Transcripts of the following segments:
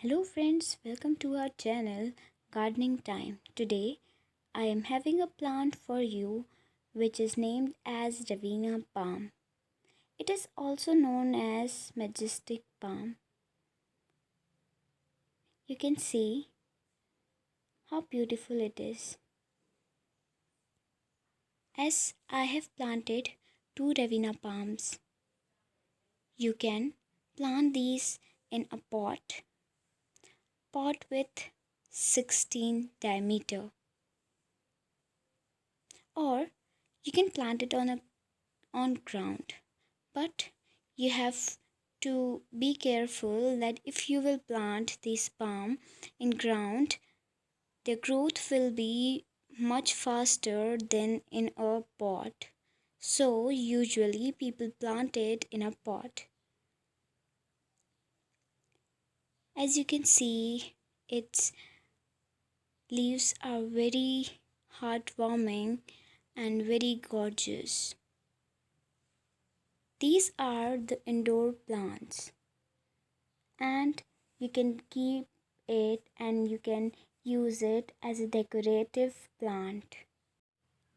Hello friends, welcome to our channel Gardening Time. Today I am having a plant for you which is named as Ravenea palm. It is also known as majestic palm. You can see how beautiful it is. As I have planted two Ravenea palms, you can plant these in a pot with 16 diameter, or you can plant it on ground, but you have to be careful that if you will plant this palm in ground, the growth will be much faster than in a pot. So usually people plant it in a pot. As you can see, its leaves are very heartwarming and very gorgeous. These are the indoor plants, and you can keep it and you can use it as a decorative plant.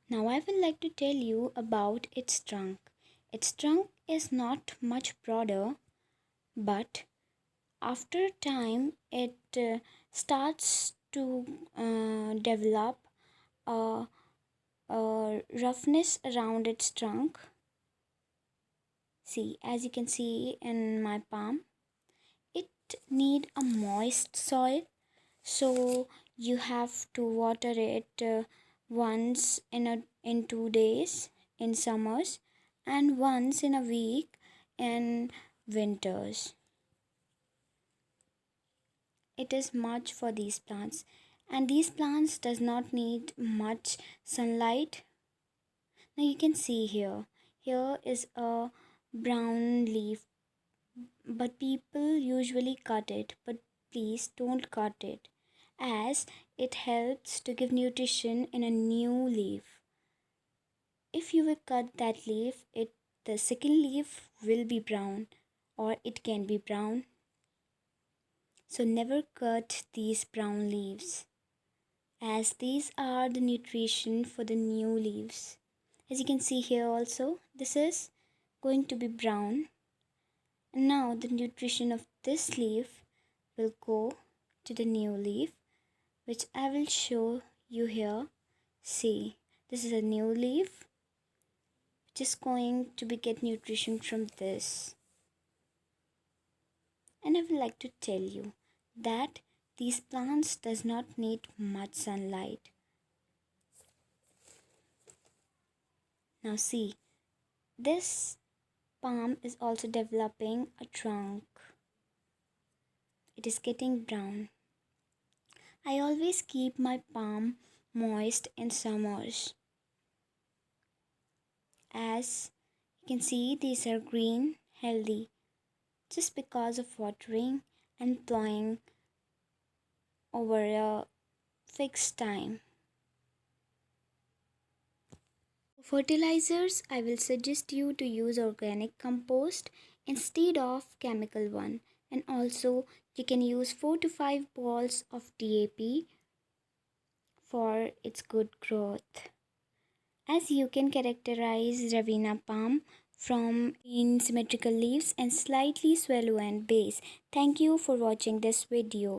Now I would like to tell you about its trunk. Its trunk is not much broader, but after time it starts to develop a, a roughness around its trunk. See, as you can see in my palm, it need a moist soil, so you have to water it once in 2 days in summers and once in a week in winters. It is much for these plants, and these plants does not need much sunlight. Now you can see here is a brown leaf, but people usually cut it, but please don't cut it, as it helps to give nutrition in a new leaf. If you will cut that leaf, the second leaf will be brown, or it can be brown. So never cut these brown leaves, as these are the nutrition for the new leaves. As you can see here also, this is going to be brown. And now the nutrition of this leaf will go to the new leaf, which I will show you here. See, this is a new leaf which is going to be get nutrition from this. And I would like to tell you that these plants does not need much sunlight. Now see, this palm is also developing a trunk. It is getting brown. I always keep my palm moist in summers. As you can see, these are green, healthy, just because of watering and plowing over a fixed time. For fertilizers, I will suggest you to use organic compost instead of chemical one, and also you can use 4 to 5 balls of DAP for its good growth. As you can characterize Ravenea palm from in symmetrical leaves and slightly swallow and base. Thank you for watching this video.